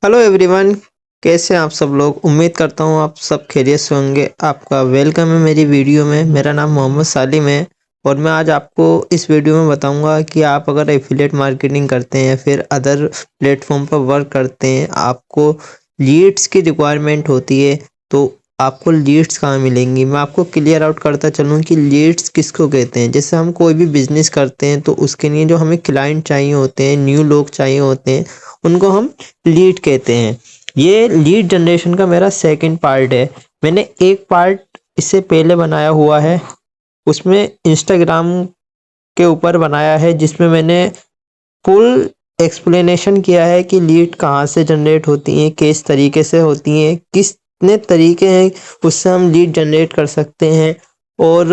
Hello everyone. कैसे हैं आप सब लोग। उम्मीद करता हूँ आप सब खैरियत से होंगे। आपका वेलकम है मेरी वीडियो में। मेरा नाम मोहम्मद सालिम है और मैं आज आपको इस वीडियो में बताऊंगा कि आप अगर एफिलिएट मार्केटिंग करते हैं या फिर अदर प्लेटफॉर्म पर वर्क करते हैं, आपको लीड्स की रिक्वायरमेंट होती है, तो आपको लीड्स कहाँ मिलेंगी। मैं आपको क्लियर आउट करता चलूँ कि लीड्स किसको कहते हैं। जैसे हम कोई भी बिजनेस करते हैं तो उसके लिए जो हमें क्लाइंट चाहिए होते हैं, न्यू लोग चाहिए होते हैं, उनको हम लीड कहते हैं। ये लीड जनरेशन का मेरा सेकंड पार्ट है। मैंने एक पार्ट इससे पहले बनाया हुआ है, उसमें इंस्टाग्राम के ऊपर बनाया है, जिसमें मैंने फुल एक्सप्लेनेशन किया है कि लीड कहाँ से जनरेट होती हैं, किस तरीके से होती हैं, कितने तरीके हैं उससे हम लीड जनरेट कर सकते हैं और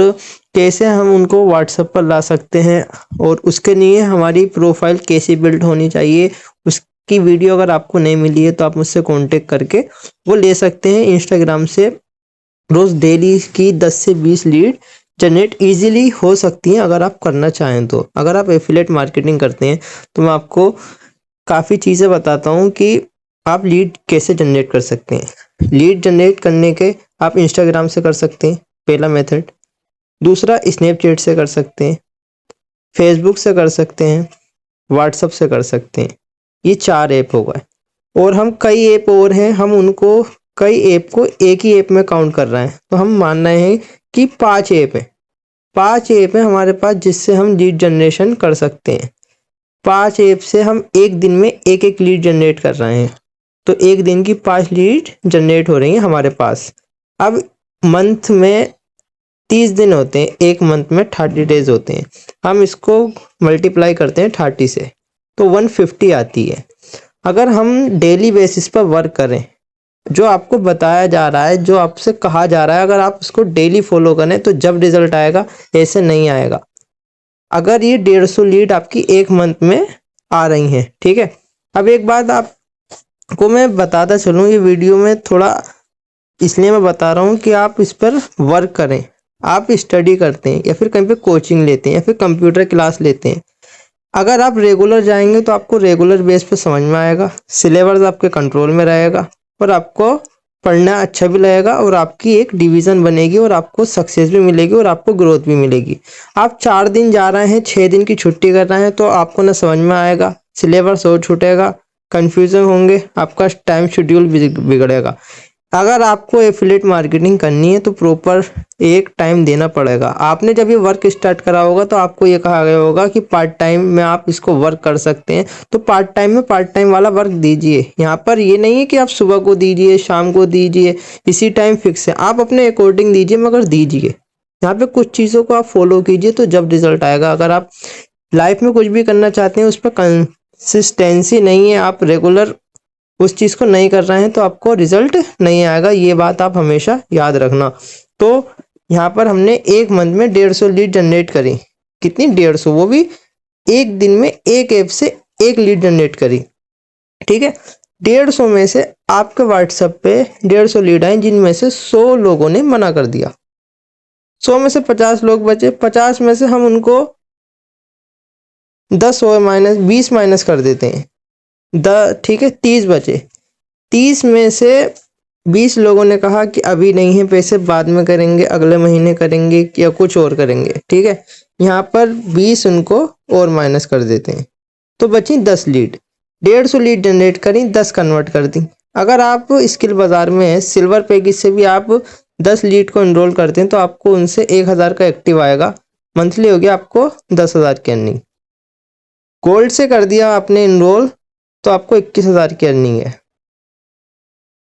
कैसे हम उनको व्हाट्सएप पर ला सकते हैं और उसके लिए हमारी प्रोफाइल कैसी बिल्ड होनी चाहिए। उसकी वीडियो अगर आपको नहीं मिली है तो आप मुझसे कांटेक्ट करके वो ले सकते हैं। इंस्टाग्राम से रोज़ डेली की 10 से 20 लीड जनरेट इजीली हो सकती हैं अगर आप करना चाहें तो। अगर आप एफिलिएट मार्केटिंग करते हैं तो मैं आपको काफ़ी चीज़ें बताता हूँ कि आप लीड कैसे जनरेट कर सकते हैं। लीड जनरेट करने के आप इंस्टाग्राम से कर सकते हैं, पहला मेथड। दूसरा स्नैपचैट से कर सकते हैं, फेसबुक से कर सकते हैं, व्हाट्सएप से कर सकते हैं। ये 4 ऐप हो गए और हम कई ऐप और हैं, हम उनको कई ऐप को एक ही ऐप में काउंट कर रहे हैं, तो हम मान रहे हैं कि 5 ऐप है। 5 ऐप है हमारे पास जिससे हम लीड जनरेशन कर सकते हैं। 5 ऐप से हम एक दिन में एक एक लीड जनरेट कर रहे हैं, तो एक दिन की 5 लीड जनरेट हो रही हैं हमारे पास। अब मंथ में 30 दिन होते हैं, एक मंथ में 30 डेज होते हैं। हम इसको मल्टीप्लाई करते हैं 30 से तो 150 आती है। अगर हम डेली बेसिस पर वर्क करें, जो आपको बताया जा रहा है, जो आपसे कहा जा रहा है, अगर आप उसको डेली फॉलो करें तो जब रिजल्ट आएगा, ऐसे नहीं आएगा। अगर ये 150 लीड आपकी एक मंथ में आ रही हैं, ठीक है। अब एक बात आपको मैं बताता चलूँ, ये वीडियो में थोड़ा इसलिए मैं बता रहा हूँ कि आप इस पर वर्क करें। आप स्टडी करते हैं या फिर कहीं पे कोचिंग लेते हैं या फिर कंप्यूटर क्लास लेते हैं, अगर आप रेगुलर जाएंगे तो आपको रेगुलर बेस पे समझ में आएगा, सिलेबस आपके कंट्रोल में रहेगा और आपको पढ़ना अच्छा भी लगेगा और आपकी एक डिवीज़न बनेगी और आपको सक्सेस भी मिलेगी और आपको ग्रोथ भी मिलेगी। आप 4 दिन जा रहे हैं, 6 दिन की छुट्टी कर रहे हैं, तो आपको ना समझ में आएगा, सिलेबस और छूटेगा, कन्फ्यूज़न होंगे, आपका टाइम शेड्यूल बिगड़ेगा। अगर आपको एफिलिएट मार्केटिंग करनी है तो प्रॉपर एक टाइम देना पड़ेगा। आपने जब ये वर्क स्टार्ट करा होगा तो आपको ये कहा गया होगा कि पार्ट टाइम में आप इसको वर्क कर सकते हैं, तो पार्ट टाइम में पार्ट टाइम वाला वर्क दीजिए। यहाँ पर ये नहीं है कि आप सुबह को दीजिए, शाम को दीजिए, इसी टाइम फिक्स है, आप अपने अकॉर्डिंग दीजिए, मगर दीजिए। यहाँ पे कुछ चीज़ों को आप फॉलो कीजिए तो जब रिजल्ट आएगा। अगर आप लाइफ में कुछ भी करना चाहते हैं, उस पर कंसिस्टेंसी नहीं है, आप रेगुलर उस चीज़ को नहीं कर रहे हैं, तो आपको रिजल्ट नहीं आएगा। ये बात आप हमेशा याद रखना। तो यहाँ पर हमने एक मंथ में 150 लीड जनरेट करी। कितनी? 150, वो भी एक दिन में एक ऐप से एक लीड जनरेट करी, ठीक है। 150 में से आपके व्हाट्सएप पे 150 लीड आए, जिनमें से 100 लोगों ने मना कर दिया। 100 में से 50 लोग बचे। 50 में से हम उनको 10 और माइनस 20 माइनस कर देते हैं, ठीक है, 30 बचे। 30 में से 20 लोगों ने कहा कि अभी नहीं है पैसे, बाद में करेंगे, अगले महीने करेंगे या कुछ और करेंगे, ठीक है। यहाँ पर 20 उनको और माइनस कर देते हैं, तो बची 10 लीड। 150 लीड जनरेट करी, 10 कन्वर्ट कर दी। अगर आप स्किल बाजार में है, सिल्वर पैकेज से भी आप 10 लीड को इनरोल करते हैं तो आपको उनसे 1000 का एक्टिव आएगा, मंथली हो गया आपको 10,000 की अर्निंग। गोल्ड से कर दिया आपने इनरोल तो आपको 21,000 की अर्निंग है।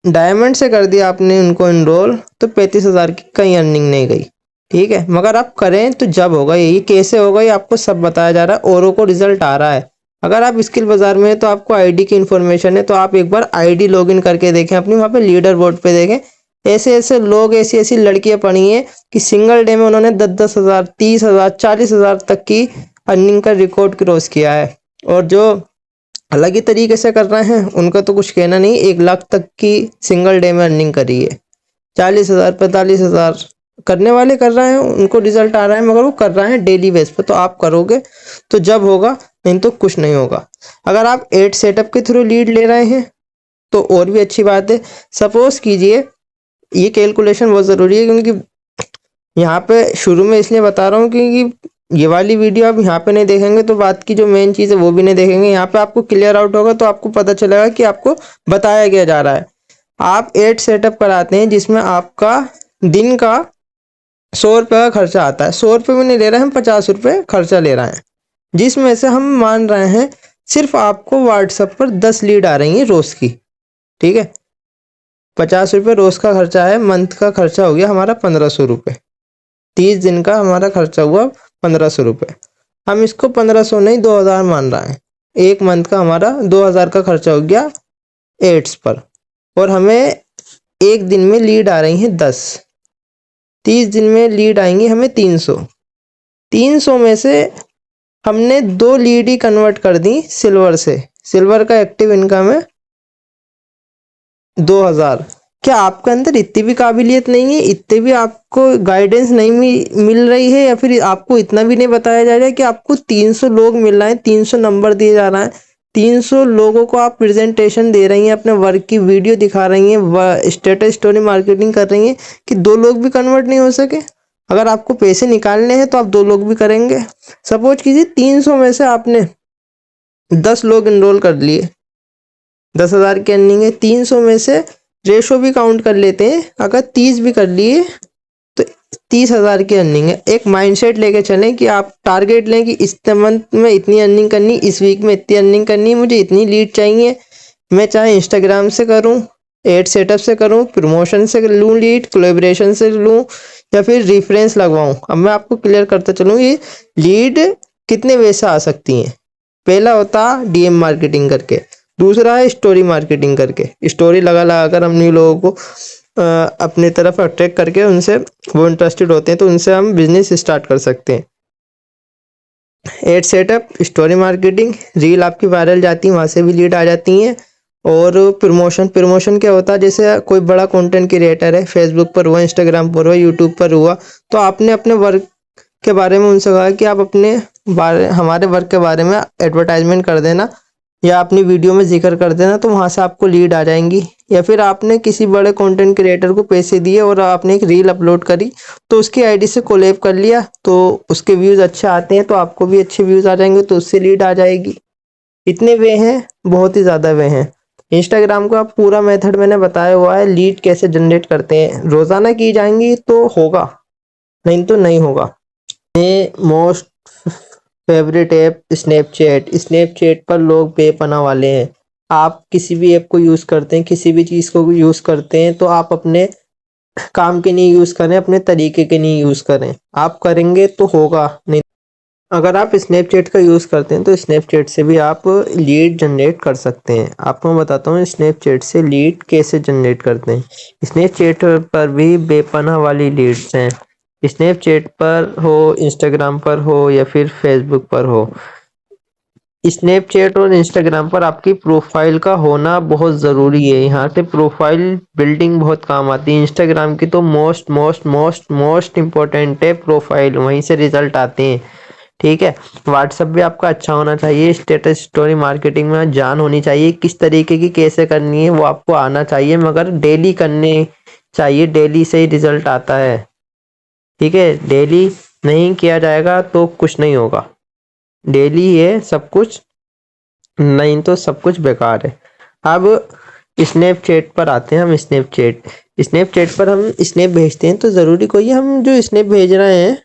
डायमंड से कर दिया आपने उनको इनरोल तो 35,000 की कहीं अर्निंग नहीं गई, ठीक है। मगर आप करें तो जब होगा, ये कैसे होगा, ये आपको सब बताया जा रहा है, औरों को रिजल्ट आ रहा है। अगर आप स्किल बाजार में है तो आपको आईडी की इन्फॉर्मेशन है, तो आप एक बार आईडी लॉगिन करके देखें अपनी, वहाँ पे लीडर बोर्ड पे देखें। ऐसे ऐसे लोग, ऐसी ऐसी लड़कियां पढ़ी हैं कि सिंगल डे में उन्होंने 10,000, 30,000, 40,000 तक की अर्निंग का रिकॉर्ड क्रॉस किया है। और जो अलग ही तरीके से कर रहे हैं उनका तो कुछ कहना नहीं, 1 लाख तक की सिंगल डे में अर्निंग करी है। 40,000, 45,000 करने वाले कर रहे हैं, उनको रिजल्ट आ रहा है, मगर वो कर रहे हैं डेली बेस पे। तो आप करोगे तो जब होगा, नहीं तो कुछ नहीं होगा। अगर आप एड सेटअप के थ्रू लीड ले रहे हैं तो और भी अच्छी बात है। सपोज कीजिए, ये कैलकुलेशन बहुत ज़रूरी है क्योंकि यहाँ पे शुरू में इसलिए बता रहा हूँ क्योंकि ये वाली वीडियो आप यहाँ पे नहीं देखेंगे तो बात की जो मेन चीज़ है वो भी नहीं देखेंगे। यहाँ पे आपको क्लियर आउट होगा तो आपको पता चलेगा कि आपको बताया क्या जा रहा है। आप एड सेटअप कराते हैं जिसमें आपका दिन का 100 रुपये का खर्चा आता है। 100 रुपये भी नहीं ले रहे हैं, हम 50 रुपये खर्चा ले रहे हैं, जिसमें से हम मान रहे हैं सिर्फ आपको व्हाट्सएप पर 10 लीड आ रही है रोज़ की। ठीक है, 50 रुपये रोज़ का खर्चा है, मंथ का खर्चा हो गया हमारा 1500 रुपये। 30 दिन का हमारा खर्चा हुआ 1500 रुपये। हम इसको 1500 नहीं 2000 मान रहे हैं। एक मंथ का हमारा 2000 का खर्चा हो गया एड्स पर, और हमें एक दिन में लीड आ रही है 10। 30 दिन में लीड आएंगी हमें 300। 300 में से हमने 2 लीड ही कन्वर्ट कर दी सिल्वर से। सिल्वर का एक्टिव इनकम है 2000। क्या आपके अंदर इतनी भी काबिलियत नहीं है, इतने भी आपको गाइडेंस नहीं मिल रही है, या फिर आपको इतना भी नहीं बताया जा रहा है कि आपको 300 लोग मिल रहे हैं, 300 नंबर दिए जा रहा है, 300 लोगों को आप प्रेजेंटेशन दे रही हैं, अपने वर्क की वीडियो दिखा रही हैं, स्टेटस स्टोरी मार्केटिंग कर रही हैं, कि 2 लोग भी कन्वर्ट नहीं हो सके। अगर आपको पैसे निकालने हैं तो आप 2 लोग भी करेंगे। सपोज कीजिए 300 में से आपने 10 लोग इनरोल कर लिए, 10,000 की अर्निंग है। 300 में से रेशो भी काउंट कर लेते हैं, अगर 30 भी कर लिए तो 30,000 की अर्निंग है। एक माइंडसेट लेके चलें कि आप टारगेट लें कि इस मंथ में इतनी अर्निंग करनी, इस वीक में इतनी अर्निंग करनी, मुझे इतनी लीड चाहिए। मैं चाहे इंस्टाग्राम से करूं, एड सेटअप से करूं, प्रमोशन से लूं लीड, कोलैबोरेशन से लूं, या फिर रेफरेंस लगवाऊं। अब मैं आपको क्लियर करता चलूं ये लीड कितने वे से आ सकती हैं। पहला होता डीएम मार्केटिंग करके, दूसरा है स्टोरी मार्केटिंग करके। स्टोरी लगा कर हम न्यू लोगों को अपने तरफ अट्रैक्ट करके उनसे वो इंटरेस्टेड होते हैं तो उनसे हम बिजनेस स्टार्ट कर सकते हैं। Ad setup, story marketing, reel आपकी वायरल जाती है, वहाँ से भी लीड आ जाती हैं। और प्रमोशन क्या होता है, जैसे कोई बड़ा कंटेंट क्रिएटर है, फेसबुक पर हुआ, इंस्टाग्राम पर हुआ, यूट्यूब पर हुआ, तो आपने अपने वर्क के बारे में उनसे कहा कि आप हमारे वर्क के बारे में एडवर्टाइजमेंट कर देना या अपनी वीडियो में जिक्र कर देना, तो वहाँ से आपको लीड आ जाएंगी। या फिर आपने किसी बड़े कंटेंट क्रिएटर को पैसे दिए और आपने एक रील अपलोड करी तो उसकी आईडी से कोलैब कर लिया, तो उसके व्यूज़ अच्छे आते हैं तो आपको भी अच्छे व्यूज़ आ जाएंगे, तो उससे लीड आ जाएगी। इतने वे हैं, बहुत ही ज़्यादा वे हैं। इंस्टाग्राम का पूरा मेथड मैंने बताया हुआ है, लीड कैसे जनरेट करते हैं। रोज़ाना की जाएंगी तो होगा, नहीं तो नहीं होगा। ये मोस्ट फेवरेट ऐप स्नैपचैट पर लोग बेपनाह वाले हैं। आप किसी भी ऐप को यूज़ करते हैं, किसी भी चीज़ को यूज़ करते हैं तो आप अपने काम के लिए यूज़ करें, अपने तरीके के लिए यूज़ करें। आप करेंगे तो होगा, नहीं। अगर आप स्नैपचैट का यूज़ करते हैं तो स्नैपचैट से भी आप लीड जनरेट कर सकते हैं। आपको मैं बताता हूँ स्नैपचैट से लीड कैसे जनरेट करते हैं। स्नैपचैट पर भी बेपनाह वाली लीड्स हैं। स्नैपचैट पर हो, इंस्टाग्राम पर हो या फिर फेसबुक पर हो, स्नैपचैट और इंस्टाग्राम पर आपकी प्रोफाइल का होना बहुत ज़रूरी है। यहाँ से प्रोफाइल बिल्डिंग बहुत काम आती है। इंस्टाग्राम की तो most most most most important है प्रोफाइल, वहीं से रिजल्ट आते हैं। ठीक है, व्हाट्सएप भी आपका अच्छा होना चाहिए। स्टेटस स्टोरी मार्केटिंग में जान होनी चाहिए, किस तरीके की कैसे करनी है वो आपको आना चाहिए, मगर डेली करने चाहिए, डेली से ही रिजल्ट आता है। ठीक है, डेली नहीं किया जाएगा तो कुछ नहीं होगा। डेली है सब कुछ, नहीं तो सब कुछ बेकार है। अब स्नैपचैट पर आते हैं हम। स्नैपचैट पर हम स्नैप भेजते हैं तो ज़रूरी कोई है हम जो स्नैप भेज रहे हैं,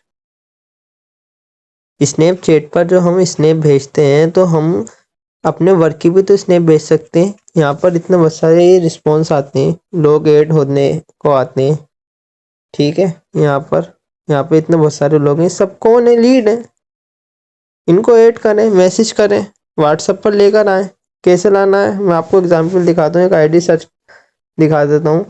स्नैपचैट पर जो हम स्नैप भेजते हैं तो हम अपने वर्क की भी तो स्नैप भेज सकते हैं। यहाँ पर इतने बहुत सारे रिस्पॉन्स आते हैं, लोग ऐड होने को आते हैं। ठीक है, यहाँ पे इतने बहुत सारे लोग हैं, सब कौन है, लीड है। इनको ऐड करें, मैसेज करें, व्हाट्सएप पर लेकर आएँ। कैसे लाना है मैं आपको एग्जांपल दिखाता हूँ, एक आईडी सर्च दिखा देता हूँ।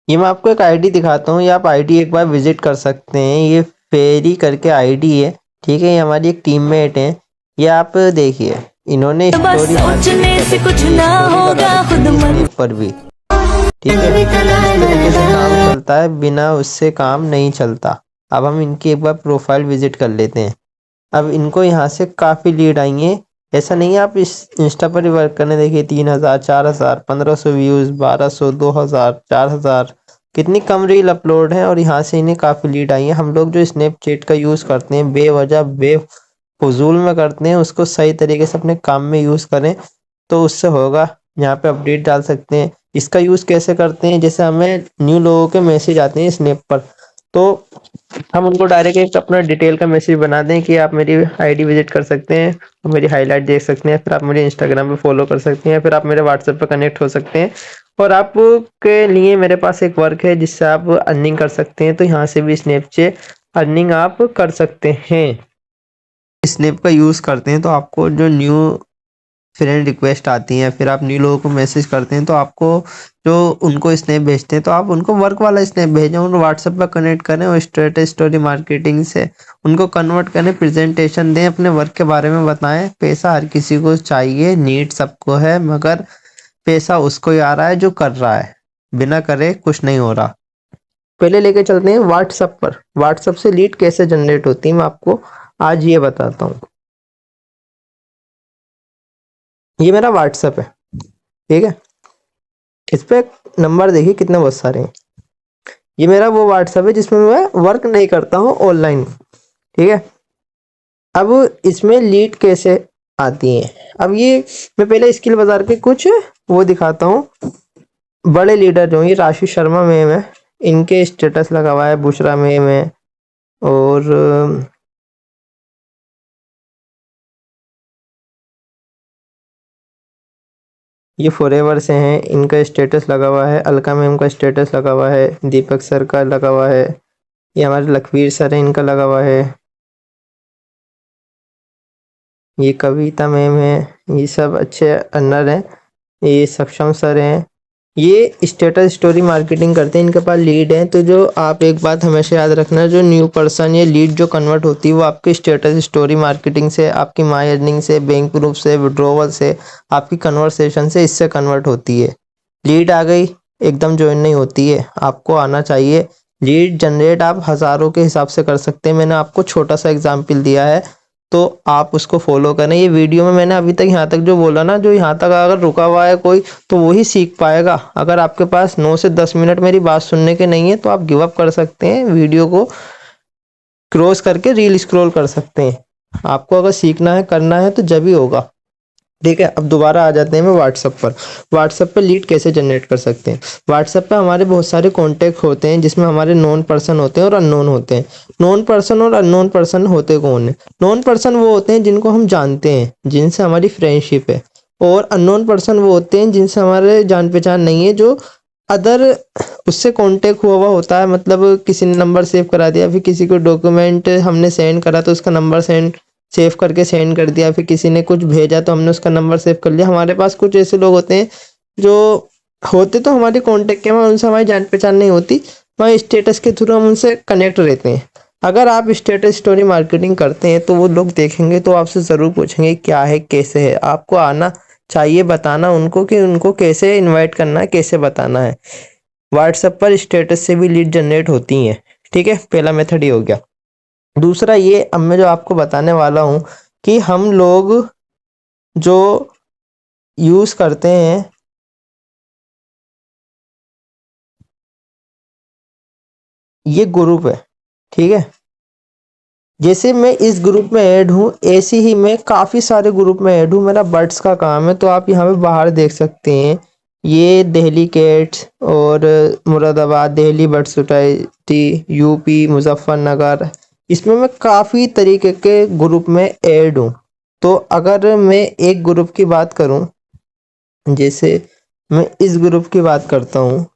ये मैं आपको एक आईडी दिखाता हूँ, ये आप आईडी एक बार विजिट कर सकते हैं। ये फेरी करके आईडी है। ठीक है, ये हमारी एक टीममेट है। ये आप देखिए, इन्होंने स्टोरी कुछ ना होगा खुद मन पर भी। ठीक है, इस तरीके से काम चलता है, बिना उससे काम नहीं चलता। अब हम इनकी एक बार प्रोफाइल विजिट कर लेते हैं। अब इनको यहाँ से काफ़ी लीड आई हैं, ऐसा नहीं है आप इस इंस्टा पर ही वर्क करने, देखिए 3,000, 4,000, 1,500 व्यूज, 1,200, 2,000, 4,000, कितनी कम रील अपलोड है और यहाँ से इन्हें काफ़ी लीड आई है। हम लोग जो स्नैपचैट का यूज़ करते हैं बेवजह बेफजूल में करते हैं, उसको सही तरीके से अपने काम में यूज़ करें तो उससे होगा। यहाँ पे अपडेट डाल सकते हैं। इसका यूज़ कैसे करते हैं, जैसे हमें न्यू लोगों के मैसेज आते हैं स्नैप पर, तो हम उनको डायरेक्ट एक अपना डिटेल का मैसेज बना दें कि आप मेरी आईडी विजिट कर सकते हैं और मेरी हाईलाइट देख सकते हैं, फिर आप मुझे इंस्टाग्राम पे फॉलो कर सकते हैं, फिर आप मेरे व्हाट्सएप पे कनेक्ट हो सकते हैं। और आपके लिए मेरे पास एक वर्क है जिससे आप अर्निंग कर सकते हैं, तो यहाँ से भी स्नैप से अर्निंग आप कर सकते हैं। स्नैप का यूज़ करते हैं तो आपको जो न्यू फ्रेंड रिक्वेस्ट आती हैं, फिर आप न्यू लोगों को मैसेज करते हैं, तो आपको जो उनको स्नैप भेजते हैं तो आप उनको वर्क वाला स्नैप भेजें, उनको व्हाट्सएप पर कनेक्ट करें और स्टेटस स्टोरी मार्केटिंग से उनको कन्वर्ट करें, प्रेजेंटेशन दें, अपने वर्क के बारे में बताएं। पैसा हर किसी को चाहिए, नीड सबको है, मगर पैसा उसको ही आ रहा है जो कर रहा है, बिना करे कुछ नहीं हो रहा। पहले लेके चलते हैं व्हाट्सएप पर। व्हाट्सएप से लीड कैसे जनरेट होती है मैं आपको आज ये बताता हूँ। ये मेरा व्हाट्सएप है, ठीक है। इस पे नंबर देखिए कितने बहुत सारे हैं। ये मेरा वो व्हाट्सएप है जिसमें मैं वर्क नहीं करता हूँ ऑनलाइन, ठीक है। अब इसमें लीड कैसे आती है, अब ये मैं पहले स्किल बाजार के कुछ वो दिखाता हूँ। बड़े लीडर जो हैं, ये राशि शर्मा मैम है, इनके स्टेटस लगा हुआ है, बुशरा मैम है, और ये फॉरएवर से हैं, इनका स्टेटस लगा हुआ है। अलका मैम का स्टेटस लगा हुआ है, दीपक सर का लगा हुआ है, ये हमारे लखवीर सर है, इनका लगा हुआ है, ये कविता मैम है, ये सब अच्छे अर्नर हैं। ये सक्षम सर हैं, ये स्टेटस स्टोरी मार्केटिंग करते हैं, इनके पास लीड है। तो जो आप एक बात हमेशा याद रखना, जो न्यू पर्सन ये लीड जो कन्वर्ट होती है वो आपकी स्टेटस स्टोरी मार्केटिंग से, आपकी माई अर्निंग से, बैंक प्रूफ से, विड्रॉवल से, आपकी कन्वर्सेशन से, इससे कन्वर्ट होती है। लीड आ गई एकदम ज्वाइन नहीं होती है, आपको आना चाहिए। लीड जनरेट आप हज़ारों के हिसाब से कर सकते हैं, मैंने आपको छोटा सा एग्जाम्पल दिया है तो आप उसको फॉलो करें। ये वीडियो में मैंने अभी तक यहाँ तक जो बोला ना, जो यहाँ तक अगर रुका हुआ है कोई तो वही सीख पाएगा। अगर आपके पास 9 से 10 मिनट मेरी बात सुनने के नहीं है तो आप गिव अप कर सकते हैं, वीडियो को क्रॉस करके रील स्क्रॉल कर सकते हैं। आपको अगर सीखना है करना है तो जब ही होगा, ठीक है। अब दोबारा आ जाते हैं मैं व्हाट्सएप पर। व्हाट्सएप पर लीड कैसे जनरेट कर सकते हैं। व्हाट्सएप पर हमारे बहुत सारे कॉन्टैक्ट होते हैं जिसमें हमारे नॉन पर्सन होते हैं और अननोन होते हैं। नॉन पर्सन और अननोन पर्सन होते कौन है। नॉन पर्सन वो होते हैं जिनको हम जानते हैं, जिनसे हमारी फ्रेंडशिप है, और अननोन पर्सन वो होते हैं जिनसे हमारे जान पहचान नहीं है, जो अदर उससे कांटेक्ट हुआ हुआ होता है, मतलब किसी ने नंबर सेव करा दिया, फिर किसी को डॉक्यूमेंट हमने सेंड करा तो उसका नंबर सेव करके सेंड कर दिया, फिर किसी ने कुछ भेजा तो हमने उसका नंबर सेव कर लिया। हमारे पास कुछ ऐसे लोग होते हैं जो होते तो हमारे कांटेक्ट के, वहाँ उनसे हमारी जान पहचान नहीं होती, वहाँ स्टेटस के थ्रू हम उनसे कनेक्ट रहते हैं। अगर आप स्टेटस स्टोरी मार्केटिंग करते हैं तो वो लोग देखेंगे तो आपसे ज़रूर पूछेंगे क्या है कैसे है। आपको आना चाहिए बताना उनको कि उनको कैसे इनवाइट करना है, कैसे बताना है। व्हाट्सएप पर स्टेटस से भी लीड जनरेट होती हैं, ठीक है। पहला मेथड ये हो गया। दूसरा ये अब मैं जो आपको बताने वाला हूँ कि हम लोग जो यूज़ करते हैं, ये ग्रुप है, ठीक है। जैसे मैं इस ग्रुप में ऐड हूँ ऐसे ही मैं काफ़ी सारे ग्रुप में ऐड हूँ, मेरा बर्ड्स का काम है। तो आप यहाँ पे बाहर देख सकते हैं, ये दिल्ली कैट्स और Moradabad Delhi bird society, UP Muzaffarnagar, इसमें मैं काफ़ी तरीके के ग्रुप में ऐड हूँ। तो अगर मैं एक ग्रुप की बात करूँ, जैसे मैं इस ग्रुप की बात करता हूँ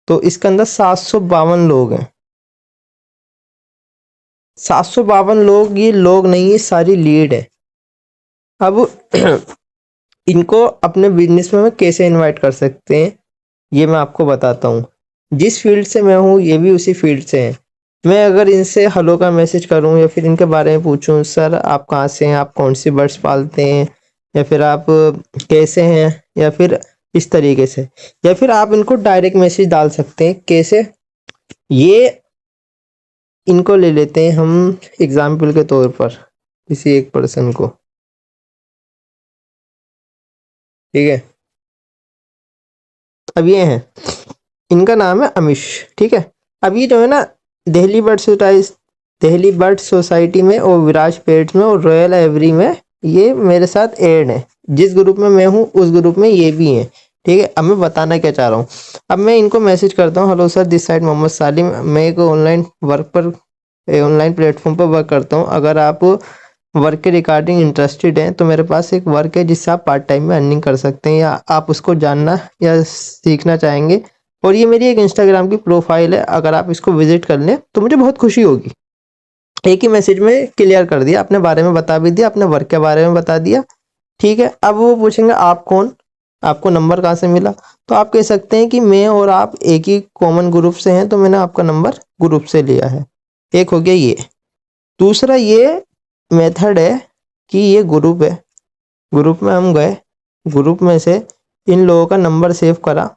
तो इसके अंदर 752 लोग हैं। 752 लोग, ये लोग नहीं, ये सारी लीड है। अब इनको अपने बिजनेस में कैसे इनवाइट कर सकते हैं ये मैं आपको बताता हूँ। जिस फील्ड से मैं हूँ ये भी उसी फील्ड से हैं। मैं अगर इनसे हेलो का मैसेज करूँ या फिर इनके बारे में पूछूं, सर आप कहाँ से हैं, आप कौन सी बर्ड्स पालते हैं, या फिर आप कैसे हैं, या फिर इस तरीके से, या फिर आप इनको डायरेक्ट मैसेज डाल सकते हैं। कैसे, ये इनको ले लेते हैं हम एग्जाम्पल के तौर पर, किसी एक पर्सन को। ठीक है। अब ये हैं, इनका नाम है अमिश। ठीक है। अब ये जो है ना, दिल्ली बर्ड सोसाइटी में और विराज पेट्स में और रॉयल एवरी में ये मेरे साथ ऐड है। जिस ग्रुप में मैं हूँ उस ग्रुप में ये भी हैं। ठीक है। अब मैं बताना क्या चाह रहा हूँ, अब मैं इनको मैसेज करता हूँ, hello sir this side Mohammad Salim, मैं एक ऑनलाइन प्लेटफॉर्म पर वर्क करता हूँ। अगर आप वर्क के रिगार्डिंग इंटरेस्टेड हैं तो मेरे पास एक वर्क है जिससे आप पार्ट टाइम में अर्निंग कर सकते हैं, या आप उसको जानना या सीखना चाहेंगे। और ये मेरी एक इंस्टाग्राम की प्रोफाइल है, अगर आप इसको विजिट कर लें तो मुझे बहुत खुशी होगी। एक ही मैसेज में क्लियर कर दिया, अपने बारे में बता भी दिया, अपने वर्क के बारे में बता दिया। ठीक है। अब वो पूछेंगे आप कौन, आपको नंबर कहाँ से मिला, तो आप कह सकते हैं कि मैं और आप एक ही कॉमन ग्रुप से हैं, तो मैंने आपका नंबर ग्रुप से लिया है। एक हो गया ये। दूसरा ये मेथड है कि ये ग्रुप है, ग्रुप में हम गए, ग्रुप में से इन लोगों का नंबर सेव करा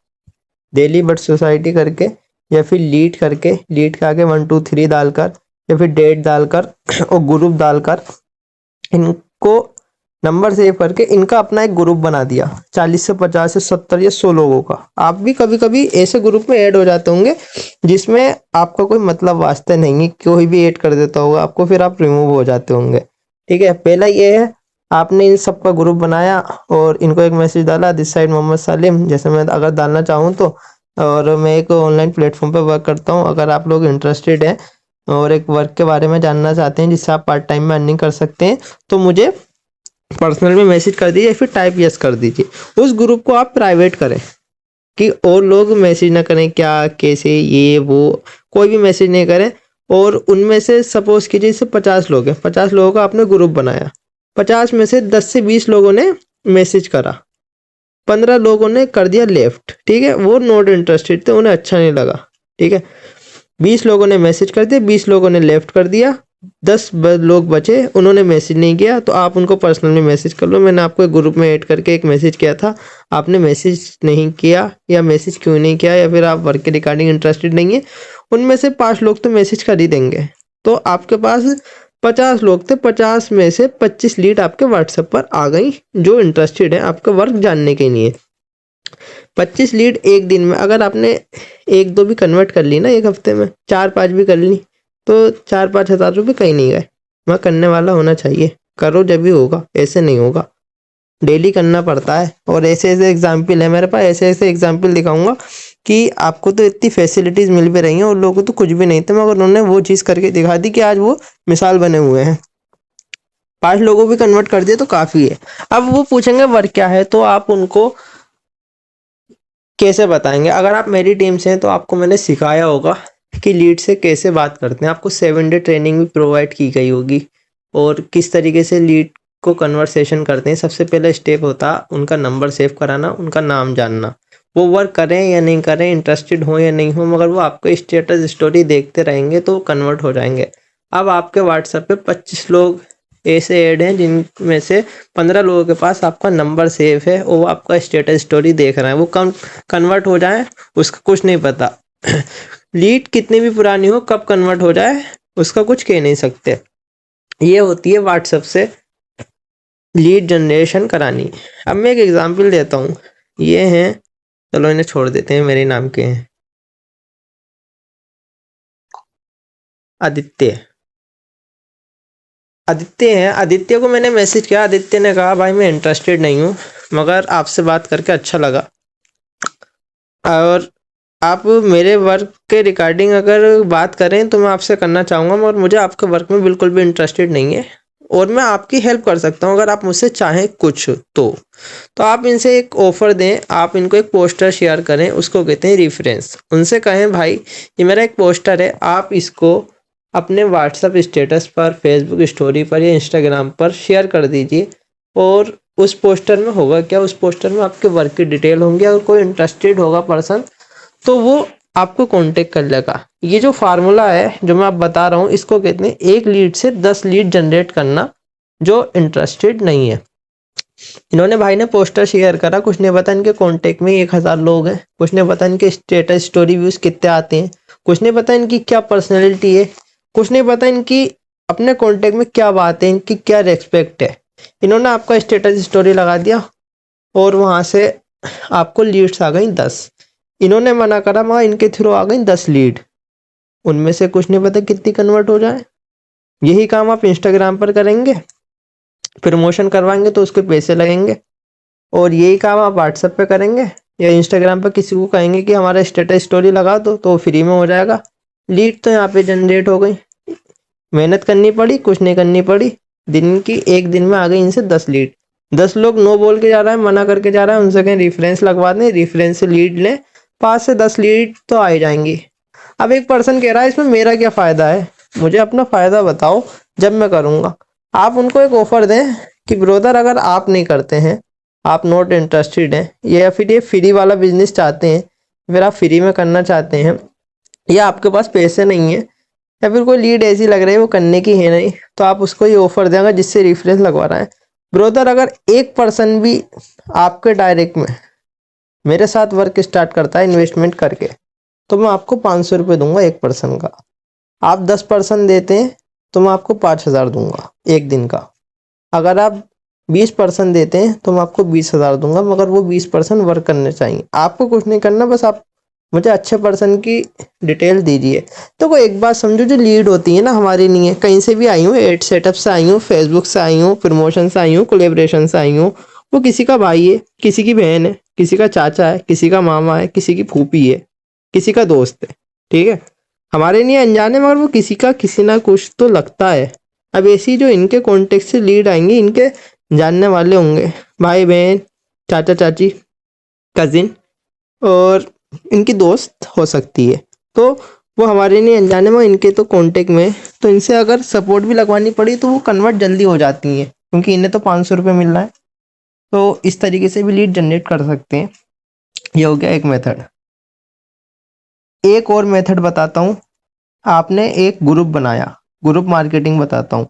दिल्ली बर्ड सोसाइटी करके, या फिर लीड करके, लीड के आगे 1 2 3 डालकर, या फिर डेट डालकर और ग्रुप डालकर इनको नंबर सेव करके इनका अपना एक ग्रुप बना दिया, 40 से 50 से 70 या 100 लोगों का। आप भी कभी कभी ऐसे ग्रुप में ऐड हो जाते होंगे जिसमें आपका कोई मतलब वास्ता नहीं है, कोई भी ऐड कर देता होगा आपको, फिर आप रिमूव हो जाते होंगे। ठीक है। पहला ये है, आपने इन सब का ग्रुप बनाया और इनको एक मैसेज डाला, दिस साइड मोहम्मद सालिम, जैसे मैं अगर डालना चाहूँ तो, और मैं एक ऑनलाइन प्लेटफॉर्म पर वर्क करता हूँ, अगर आप लोग इंटरेस्टेड हैं और एक वर्क के बारे में जानना चाहते हैं जिससे आप पार्ट टाइम में अर्निंग कर सकते हैं, तो मुझे पर्सनल में मैसेज कर दीजिए, या फिर टाइप यस कर दीजिए। उस ग्रुप को आप प्राइवेट करें कि और लोग मैसेज ना करें क्या कैसे ये वो, कोई भी मैसेज नहीं करें। और उनमें से सपोज कीजिए जैसे 50 लोग हैं, 50 लोगों का आपने ग्रुप बनाया, 50 में से 10 से 20 लोगों ने मैसेज करा, 15 लोगों ने कर दिया लेफ्ट। ठीक है। वो नॉट इंटरेस्टेड थे, उन्हें अच्छा नहीं लगा। ठीक है। 20 लोगों ने मैसेज कर दिया, 20 लोगों ने लेफ्ट कर दिया, 10 लोग बचे उन्होंने मैसेज नहीं किया, तो आप उनको पर्सनल में मैसेज कर लो, मैंने आपको एक ग्रुप में ऐड करके एक मैसेज किया था, आपने मैसेज नहीं किया, या मैसेज क्यों नहीं किया, या फिर आप वर्क के रिगार्डिंग इंटरेस्टेड नहीं है। उनमें से 5 लोग तो मैसेज कर ही देंगे, तो आपके पास 50 लोग थे, 50 में से 25 लीड आपके व्हाट्सएप पर आ गई जो इंटरेस्टेड है आपका वर्क जानने के लिए। 25 लीड एक दिन में, अगर आपने 1 2 भी कन्वर्ट कर ली ना एक हफ्ते में, 4 5 भी कर ली, तो 4 5 हज़ार रुपये कहीं नहीं गए। मैं करने वाला होना चाहिए, करो जब भी होगा, ऐसे नहीं होगा, डेली करना पड़ता है। और ऐसे ऐसे एग्जाम्पल है मेरे पास, ऐसे ऐसे एग्जाम्पल दिखाऊंगा कि आपको तो इतनी फैसिलिटीज मिल भी रही हैं और लोगों को तो कुछ भी नहीं था, मगर उन्होंने वो चीज़ करके दिखा दी कि आज वो मिसाल बने हुए हैं। 5 लोगों भी कन्वर्ट कर दिए तो काफ़ी है। अब वो पूछेंगे वर्क क्या है, तो आप उनको कैसे बताएंगे। अगर आप मेरी टीम से हैं तो आपको मैंने सिखाया होगा कि लीड से कैसे बात करते हैं, आपको 7 डे ट्रेनिंग भी प्रोवाइड की गई होगी, और किस तरीके से लीड को कन्वर्सेशन करते हैं। सबसे पहला स्टेप होता है उनका नंबर सेव कराना, उनका नाम जानना, वो वर्क करें या नहीं करें, इंटरेस्टेड हो या नहीं हो, मगर वो आपको स्टेटस स्टोरी देखते रहेंगे तो कन्वर्ट हो जाएंगे। अब आपके व्हाट्सएप पे 25 लोग ऐसे ऐड हैं जिनमें से 15 लोगों के पास आपका नंबर सेव है और वो आपका स्टेटस स्टोरी देख रहे हैं, वो कन्वर्ट हो जाए उसका कुछ नहीं पता। लीड कितनी भी पुरानी हो, कब कन्वर्ट हो जाए उसका कुछ कह नहीं सकते। ये होती है व्हाट्सएप से लीड जनरेशन करानी। अब मैं एक एग्जांपल देता हूँ, ये हैं, चलो इन्हें छोड़ देते हैं, मेरे नाम के हैं आदित्य। आदित्य है, आदित्य को मैंने मैसेज किया, आदित्य ने कहा भाई मैं इंटरेस्टेड नहीं हूँ, मगर आपसे बात करके अच्छा लगा, और आप मेरे वर्क के रिगार्डिंग अगर बात करें तो मैं आपसे करना चाहूँगा, मगर मुझे आपके वर्क में बिल्कुल भी इंटरेस्टेड नहीं है, और मैं आपकी हेल्प कर सकता हूँ अगर आप मुझसे चाहें कुछ तो आप इनसे एक ऑफ़र दें, आप इनको एक पोस्टर शेयर करें, उसको कहते हैं रेफरेंस। उनसे कहें भाई ये मेरा एक पोस्टर है, आप इसको अपने व्हाट्सएप स्टेटस पर, फेसबुक स्टोरी पर या इंस्टाग्राम पर शेयर कर दीजिए। और उस पोस्टर में होगा क्या, उस पोस्टर में आपके वर्क की डिटेल होंगी, अगर कोई इंटरेस्टेड होगा पर्सन तो वो आपको कांटेक्ट कर लेगा। ये जो फार्मूला है जो मैं आप बता रहा हूँ, इसको कहते हैं एक लीड से 10 लीड जनरेट करना जो इंटरेस्टेड नहीं है। इन्होंने भाई ने पोस्टर शेयर करा, कुछ नहीं पता इनके कांटेक्ट में 1000 लोग हैं, कुछ नहीं पता इनके स्टेटस स्टोरी व्यूज कितने आते हैं, कुछ नहीं पता इनकी क्या पर्सनैलिटी है, कुछ नहीं पता इनकी अपने कांटेक्ट में क्या बात है, इनकी क्या रेस्पेक्ट है। इन्होंने आपका स्टेटस स्टोरी लगा दिया, और वहाँ से आपको लीड्स आ गई 10। इन्होंने मना करा, वहाँ इनके थ्रू आ गई 10 लीड, उनमें से कुछ नहीं पता कितनी कन्वर्ट हो जाए। यही काम आप इंस्टाग्राम पर करेंगे, प्रमोशन करवाएंगे तो उसके पैसे लगेंगे, और यही काम आप व्हाट्सएप पे करेंगे या इंस्टाग्राम पर किसी को कहेंगे कि हमारा स्टेटस स्टोरी लगा दो तो फ्री में हो जाएगा। लीड तो यहाँ पे जनरेट हो गई, मेहनत करनी पड़ी, कुछ नहीं करनी पड़ी, दिन की एक दिन में आ गई इनसे 10 लीड। 10 लोग नो बोल के जा रहा है, मना करके जा रहा है, उनसे कहीं रेफरेंस लगवा दें, रेफरेंस से लीड लें, 5 से 10 लीड तो आ ही जाएंगी। अब एक पर्सन कह रहा है इसमें मेरा क्या फ़ायदा है, मुझे अपना फ़ायदा बताओ जब मैं करूँगा। आप उनको एक ऑफ़र दें कि ब्रदर अगर आप नहीं करते हैं, आप नॉट इंटरेस्टेड हैं, या फिर ये फ्री वाला बिजनेस चाहते हैं, फिर आप फ्री में करना चाहते हैं, या आपके पास पैसे नहीं है, या फिर कोई लीड ऐसी लग रही है वो करने की है नहीं, तो आप उसको ये ऑफर देंगे जिससे रेफरेंस लगवा रहा है। ब्रोदर अगर एक पर्सन भी आपके डायरेक्ट में मेरे साथ वर्क स्टार्ट करता है इन्वेस्टमेंट करके, तो मैं आपको 500 रुपये दूंगा एक पर्सन का। आप 10% देते हैं तो मैं आपको 5,000 दूंगा एक दिन का। अगर आप 20% देते हैं तो मैं आपको 20,000 दूंगा, मगर वो 20% वर्क करने चाहिए। आपको कुछ नहीं करना, बस आप मुझे अच्छे पर्सन की डिटेल दीजिए। तो कोई एक बात समझो, जो लीड होती है ना हमारी नहीं है, कहीं से भी आई हूँ, एड सेटअप से आई हूँ, फेसबुक से आई हूँ, प्रमोशन से आई हूँ, कोलेब्रेशन से आई हूँ, वो किसी का भाई है, किसी की बहन है, किसी का चाचा है, किसी का मामा है, किसी की फूफी है, किसी का दोस्त है, ठीक है, हमारे नहीं अनजाने, मगर वो किसी का किसी ना कुछ तो लगता है। अब ऐसी जो इनके कॉन्टेक्ट से लीड आएंगी, इनके जानने वाले होंगे, भाई बहन, चाचा चाची, कजिन, और इनकी दोस्त हो सकती है, तो वो हमारे नहीं अनजाने में इनके तो कांटेक्ट में, तो इनसे अगर सपोर्ट भी लगवानी पड़ी तो वो कन्वर्ट जल्दी हो जाती हैं, क्योंकि इन्हें तो 500 रुपये मिल रहा है। तो इस तरीके से भी लीड जनरेट कर सकते हैं। ये हो गया एक मेथड। एक और मेथड बताता हूँ। आपने एक ग्रुप बनाया, ग्रुप मार्केटिंग बताता हूँ।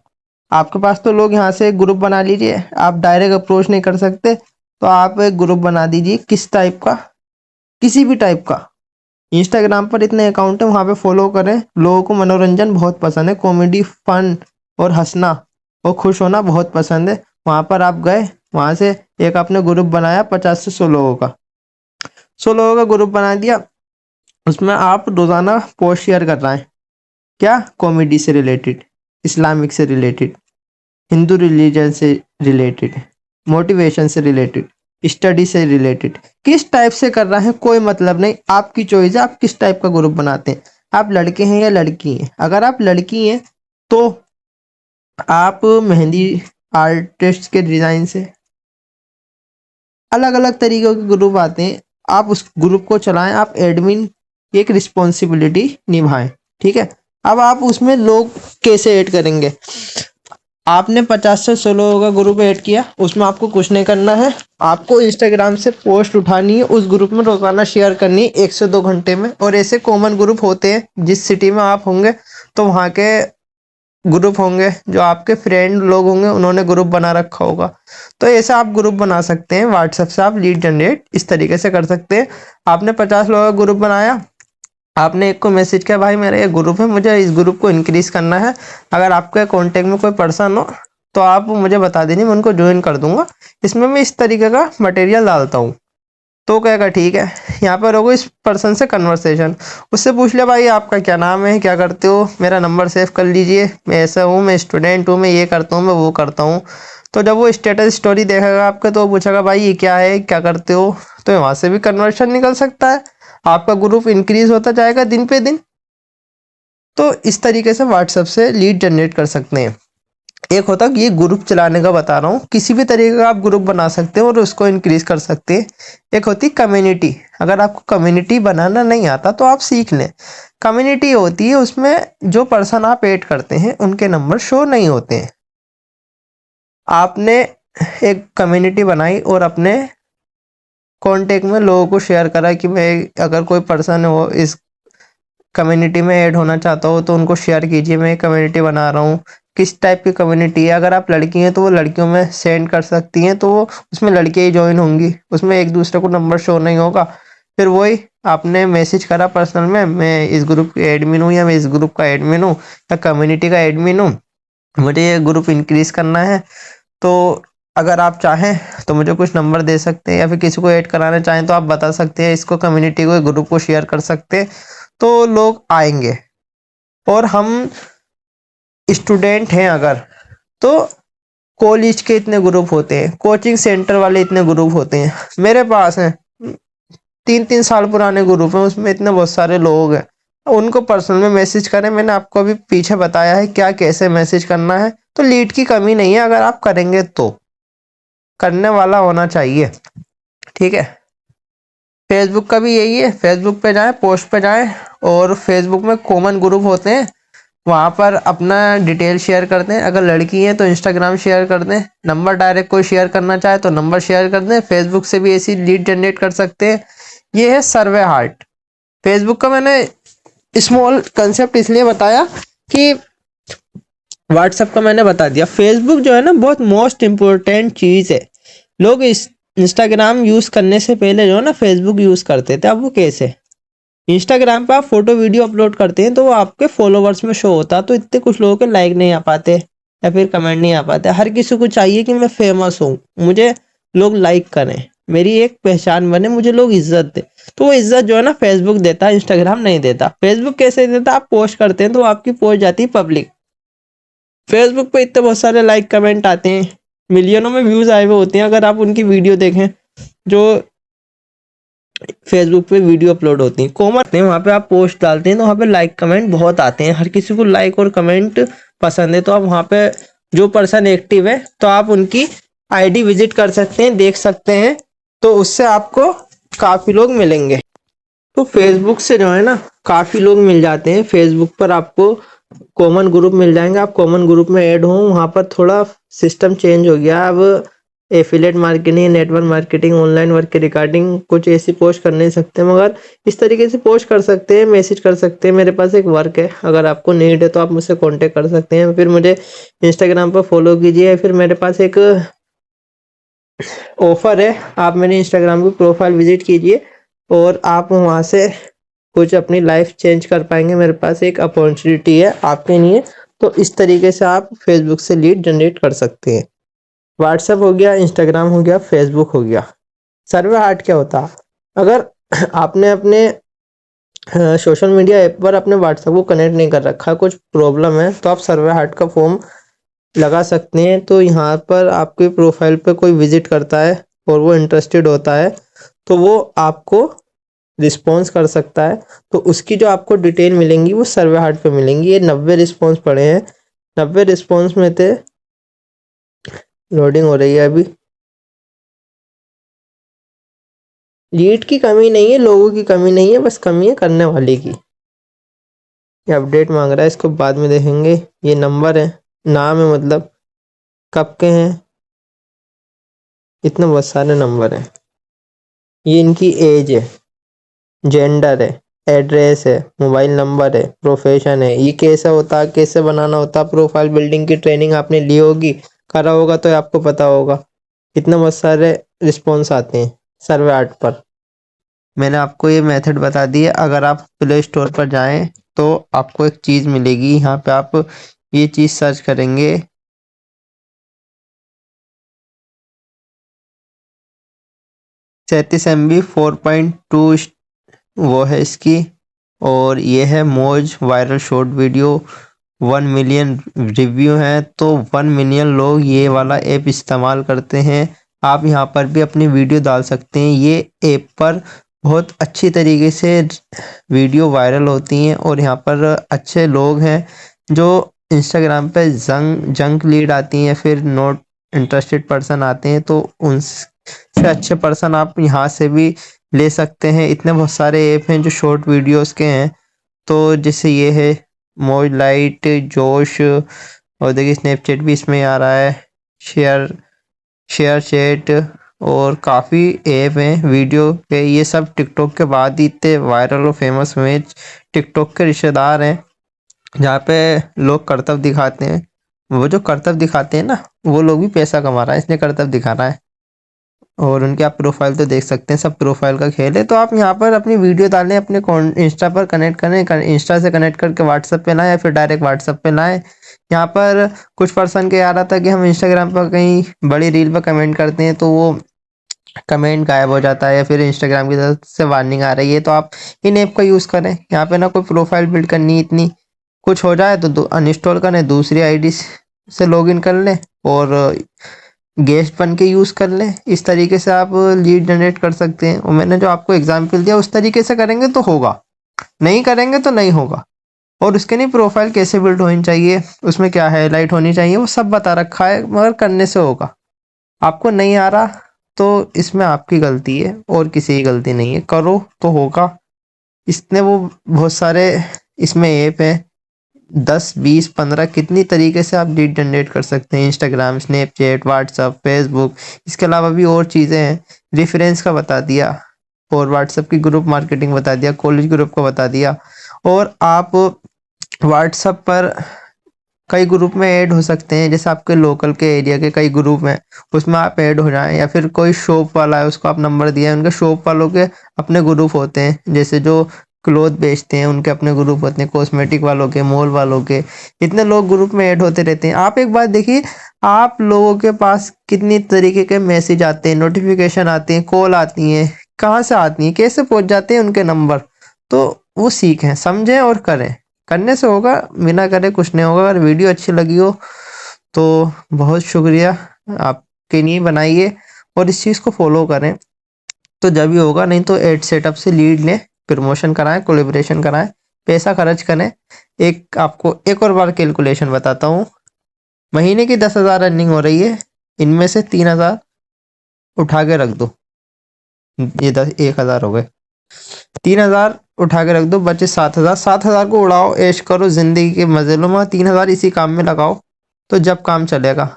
आपके पास तो लोग यहाँ से एक ग्रुप बना लीजिए, आप डायरेक्ट अप्रोच नहीं कर सकते, तो आप एक ग्रुप बना दीजिए। किस टाइप का? किसी भी टाइप का। इंस्टाग्राम पर इतने अकाउंट है, वहाँ पे फॉलो करें। लोगों को मनोरंजन बहुत पसंद है, कॉमेडी, फन और हंसना और खुश होना बहुत पसंद है। वहाँ पर आप गए, वहाँ से एक आपने ग्रुप बनाया 50 से 100 लोगों का, 100 लोगों का ग्रुप बना दिया। उसमें आप रोजाना पोस्ट शेयर कर रहे हैं, क्या? कॉमेडी से रिलेटेड, इस्लामिक से रिलेटेड, हिंदू रिलीजन से रिलेटेड, मोटिवेशन से रिलेटेड, स्टडी से रिलेटेड। किस टाइप से कर रहा है कोई मतलब नहीं, आपकी चॉइस है आप किस टाइप का ग्रुप बनाते हैं। आप लड़के हैं या लड़की हैं? अगर आप लड़की हैं तो आप मेहंदी आर्टिस्ट के डिजाइन से, अलग अलग तरीकों के ग्रुप आते हैं, आप उस ग्रुप को चलाएं, आप एडमिन की एक रिस्पॉन्सिबिलिटी निभाएं, ठीक है। अब आप उसमें लोग कैसे ऐड करेंगे? आपने 50 से 100 लोगों का ग्रुप ऐड किया, उसमें आपको कुछ नहीं करना है, आपको इंस्टाग्राम से पोस्ट उठानी है, उस ग्रुप में रोजाना शेयर करनी है 1 से 2 घंटे में। और ऐसे कॉमन ग्रुप होते हैं, जिस सिटी में आप होंगे तो वहाँ के ग्रुप होंगे, जो आपके फ्रेंड लोग होंगे उन्होंने ग्रुप बना रखा होगा, तो ऐसा आप ग्रुप बना सकते हैं। व्हाट्सएप से आप लीड जनरेट इस तरीके से कर सकते हैं। आपने 50 लोगों का ग्रुप बनाया, आपने एक को मैसेज किया, भाई मेरा ये ग्रुप है, मुझे इस ग्रुप को इंक्रीज करना है, अगर आपके कांटेक्ट में कोई पर्सन हो तो आप मुझे बता दीजिए, मैं उनको ज्वाइन कर दूंगा, इसमें मैं इस तरीके का मटेरियल डालता हूँ। तो कहेगा ठीक है। यहाँ पर होगा इस पर्सन से कन्वर्सेशन, उससे पूछ लिया, भाई आपका क्या नाम है, क्या करते हो, मेरा नंबर सेव कर लीजिए, मैं ऐसा हूँ, मैं स्टूडेंट हूँ, मैं ये करता हूँ, मैं वो करता हूँ। तो जब वो स्टेटस स्टोरी देखेगा आपके, तो वो पूछेगा भाई ये क्या है, क्या करते हो, तो वहाँ से भी कन्वर्शन निकल सकता है, आपका ग्रुप इंक्रीज होता जाएगा दिन पे दिन। तो इस तरीके से व्हाट्सएप से लीड जनरेट कर सकते हैं। एक होता है ये ग्रुप चलाने का बता रहा हूँ, किसी भी तरीके का आप ग्रुप बना सकते हैं और उसको इंक्रीज कर सकते हैं। एक होती है कम्युनिटी। अगर आपको कम्युनिटी बनाना नहीं आता तो आप सीख लें। कम्युनिटी होती है, उसमें जो पर्सन आप ऐड करते हैं उनके नंबर शो नहीं होते हैं। आपने एक कम्युनिटी बनाई और अपने कांटेक्ट में लोगों को शेयर करा कि मैं, अगर कोई पर्सन हो इस कम्युनिटी में ऐड होना चाहता हो तो उनको शेयर कीजिए, मैं कम्युनिटी बना रहा हूँ। किस टाइप की कम्युनिटी है? अगर आप लड़की हैं तो वो लड़कियों में सेंड कर सकती हैं, तो वो उसमें लड़कियाँ ही ज्वाइन होंगी, उसमें एक दूसरे को नंबर शो नहीं होगा। फिर वही आपने मैसेज करा पर्सनल में, मैं इस ग्रुप की एडमिन हूँ, या मैं इस ग्रुप का एडमिन हूँ, या कम्युनिटी का एडमिन हूँ, मुझे ये ग्रुप इंक्रीज करना है। तो अगर आप चाहें तो मुझे कुछ नंबर दे सकते हैं, या फिर किसी को ऐड कराना चाहें तो आप बता सकते हैं, इसको कम्युनिटी को, ग्रुप को शेयर कर सकते हैं, तो लोग आएंगे। और हम स्टूडेंट हैं अगर, तो कॉलेज के इतने ग्रुप होते हैं, कोचिंग सेंटर वाले इतने ग्रुप होते हैं, मेरे पास हैं 3-3 साल पुराने ग्रुप हैं, उसमें इतने बहुत सारे लोग हैं। उनको पर्सनल में मैसेज करें, मैंने आपको अभी पीछे बताया है क्या कैसे मैसेज करना है। तो लीड की कमी नहीं है, अगर आप करेंगे तो, करने वाला होना चाहिए, ठीक है। फेसबुक का भी यही है, फेसबुक पे जाएं, पोस्ट पे जाएं, और फेसबुक में कॉमन ग्रुप होते हैं, वहाँ पर अपना डिटेल शेयर कर दें। अगर लड़की हैं तो इंस्टाग्राम शेयर कर दें, नंबर डायरेक्ट कोई शेयर करना चाहे तो नंबर शेयर कर दें। फेसबुक से भी ऐसी लीड जनरेट कर सकते हैं। ये है सर्वे हार्ट। फेसबुक का मैंने स्मॉल कंसेप्ट इसलिए बताया कि व्हाट्सएप का मैंने बता दिया। फेसबुक जो है ना, बहुत मोस्ट इम्पोर्टेंट चीज़ है। लोग इस इंस्टाग्राम यूज़ करने से पहले जो है ना फेसबुक यूज़ करते थे। अब वो कैसे, इंस्टाग्राम पे आप फोटो वीडियो अपलोड करते हैं तो वो आपके फॉलोवर्स में शो होता है, तो इतने कुछ लोगों के लाइक नहीं आ पाते या फिर कमेंट नहीं आ पाते। हर किसी को चाहिए कि मैं फेमस हूँ, मुझे लोग लाइक करें, मेरी एक पहचान बने, मुझे लोग इज्जत दे। तो वो इज्जत जो है ना फेसबुक देता है, इंस्टाग्राम नहीं देता। फेसबुक कैसे देता, आप पोस्ट करते हैं तो आपकी पोस्ट जाती है पब्लिक। फेसबुक पे इतने बहुत सारे लाइक कमेंट आते हैं, मिलियनों में व्यूज आए हुए होते हैं। अगर आप उनकी वीडियो देखें जो फेसबुक पे वीडियो अपलोड होती है, कॉमन है, वहाँ पे आप पोस्ट डालते हैं तो वहाँ पे लाइक कमेंट बहुत आते हैं। हर किसी को लाइक और कमेंट पसंद है। तो आप वहाँ पे जो पर्सन एक्टिव है तो आप उनकी आईडी विजिट कर सकते हैं, देख सकते हैं, तो उससे आपको काफ़ी लोग मिलेंगे। तो फेसबुक से जो है ना काफ़ी लोग मिल जाते हैं। फेसबुक पर आपको कॉमन ग्रुप मिल जाएंगे, आप कॉमन ग्रुप में ऐड हो। वहाँ पर थोड़ा सिस्टम चेंज हो गया अब, affiliate marketing, network marketing, online work के रिगार्डिंग कुछ ऐसी पोस्ट कर नहीं सकते, मगर इस तरीके से पोस्ट कर सकते हैं, मैसेज कर सकते हैं। मेरे पास एक वर्क है, अगर आपको नीड है तो आप मुझसे कांटेक्ट कर सकते हैं, फिर मुझे इंस्टाग्राम पर फॉलो कीजिए। फिर मेरे पास एक ऑफर है, आप मेरे इंस्टाग्राम की प्रोफाइल विजिट कीजिए और आप वहाँ से कुछ अपनी लाइफ चेंज कर पाएंगे। मेरे पास एक अपॉर्चुनिटी है आपके लिए। तो इस तरीके से आप फेसबुक से लीड जनरेट कर सकते हैं। व्हाट्सएप हो गया, इंस्टाग्राम हो गया, फेसबुक हो गया। सर्वे हार्ट क्या होता है, अगर आपने अपने सोशल मीडिया ऐप पर अपने व्हाट्सएप को कनेक्ट नहीं कर रखा, कुछ प्रॉब्लम है, तो आप सर्वे हार्ट का फॉर्म लगा सकते हैं। तो यहाँ पर आपके प्रोफाइल पे कोई विजिट करता है और वो इंटरेस्टेड होता है तो वो आपको रिस्पॉन्स कर सकता है। तो उसकी जो आपको डिटेल मिलेंगी वो सर्वे हार्ट पे मिलेंगी। ये 90 रिस्पॉन्स पड़े हैं, 90 रिस्पॉन्स में थे, लोडिंग हो रही है अभी। लीड की कमी नहीं है, लोगों की कमी नहीं है, बस कमी है करने वाले की। ये अपडेट मांग रहा है, इसको बाद में देखेंगे। ये नंबर है, नाम है, मतलब कब के हैं, इतने बहुत सारे नंबर हैं। ये इनकी एज है, जेंडर है, एड्रेस है, मोबाइल नंबर है, प्रोफेशन है। ये कैसे होता है, कैसे बनाना होता है, प्रोफाइल बिल्डिंग की ट्रेनिंग आपने ली होगी, करा होगा तो आपको पता होगा। इतने बहुत सारे रिस्पॉन्स आते हैं सर्वे आर्ट पर। मैंने आपको ये मेथड बता दी है। अगर आप प्ले स्टोर पर जाएं तो आपको एक चीज़ मिलेगी, यहाँ पे आप ये चीज़ सर्च करेंगे, 37 MB 4.2 वो है इसकी। और ये है मोज viral short video, 1 million review हैं। तो 1 मिलियन लोग ये वाला ऐप इस्तेमाल करते हैं। आप यहाँ पर भी अपनी वीडियो डाल सकते हैं। ये ऐप पर बहुत अच्छी तरीके से वीडियो वायरल होती हैं और यहाँ पर अच्छे लोग हैं जो इंस्टाग्राम पे जंक लीड आती हैं, फिर नॉट इंटरेस्टेड पर्सन आते हैं, तो उनसे अच्छे पर्सन आप यहाँ से भी ले सकते हैं। इतने बहुत सारे ऐप हैं जो शॉर्ट वीडियोस के हैं। तो जैसे ये है मोज लाइट, जोश, और देखिए स्नैपचैट भी इसमें आ रहा है, शेयर शेयर चैट, और काफ़ी ऐप हैं वीडियो के। ये सब टिकटॉक के बाद ही इतने वायरल और फेमस हुए। टिकटॉक के रिश्तेदार हैं जहाँ पे लोग करतब दिखाते हैं। वो जो करतब दिखाते हैं ना, वो लोग भी पैसा कमा रहा है, इसलिए करतब दिखा रहा है। और उनकी आप प्रोफाइल तो देख सकते हैं, सब प्रोफाइल का खेल है। तो आप यहाँ पर अपनी वीडियो डालें, अपने इंस्टा पर कनेक्ट करें, इंस्टा से कनेक्ट करके व्हाट्सएप पे लाएं या फिर डायरेक्ट व्हाट्सएप पे लाएं। यहाँ पर कुछ पर्सन के आ रहा था कि हम इंस्टाग्राम पर कहीं बड़ी रील पर कमेंट करते हैं तो वो कमेंट गायब हो जाता है या फिर इंस्टाग्राम की तरफ से वार्निंग आ रही है। तो आप इन ऐप का यूज़ करें। यहाँ पे ना कोई प्रोफाइल बिल्ड करनी, इतनी कुछ हो जाए तो अनइंस्टॉल करें, दूसरी आईडी से लॉगिन कर लें और गेस्ट बन के यूज़ कर लें। इस तरीके से आप लीड जनरेट कर सकते हैं। और मैंने जो आपको एग्जाम्पल दिया उस तरीके से करेंगे तो होगा, नहीं करेंगे तो नहीं होगा। और उसके नहीं प्रोफाइल कैसे बिल्ड होनी चाहिए, उसमें क्या हाईलाइट होनी चाहिए, वो सब बता रखा है, मगर करने से होगा। आपको नहीं आ रहा तो इसमें आपकी गलती है और किसी की गलती नहीं है, करो तो होगा। इसने वो बहुत सारे इसमें ऐप है, 10 20 15 कितनी तरीके से आप लीड जनरेट कर सकते हैं। इंस्टाग्राम, स्नैपचैट, व्हाट्सअप, फेसबुक, इसके अलावा भी और चीज़ें हैं। रेफरेंस का बता दिया और व्हाट्सअप की ग्रुप मार्केटिंग बता दिया, कॉलेज ग्रुप का बता दिया। और आप व्हाट्सअप पर कई ग्रुप में ऐड हो सकते हैं, जैसे आपके लोकल के एरिया के कई ग्रुप हैं, उसमें आप ऐड हो जाएं। या फिर कोई शॉप वाला है, उसको आप नंबर दिया है, उनके शॉप वालों के अपने ग्रुप होते हैं, जैसे जो क्लोथ बेचते हैं उनके अपने ग्रुप होते हैं, कॉस्मेटिक वालों के, मॉल वालों के, इतने लोग ग्रुप में ऐड होते रहते हैं। आप एक बात देखिए, आप लोगों के पास कितनी तरीके के मैसेज आते हैं, नोटिफिकेशन आती हैं, कॉल आती हैं, कहाँ से आती हैं, कैसे पहुंच जाते हैं उनके नंबर। तो वो सीखें, समझें और करें। करने से होगा, बिना करे कुछ नहीं होगा। अगर वीडियो अच्छी लगी हो तो बहुत शुक्रिया, आपके लिए बनाइए और इस चीज़ को फॉलो करें तो जब भी होगा। नहीं तो एड सेटअप से लीड लें, प्रमोशन कराएं, कोलेब्रेशन कराएं, पैसा खर्च करें। एक आपको एक और बार कैलकुलेशन बताता हूँ। महीने की 10,000 रनिंग हो रही है, इनमें से 3,000 उठा के रख दो, ये 1,000 हो गए। 3,000 उठा के रख दो, बचे 7,000। 7,000 को उड़ाओ, ऐश करो, जिंदगी के मजे लो, मगर 3,000 इसी काम में लगाओ, तो जब काम चलेगा।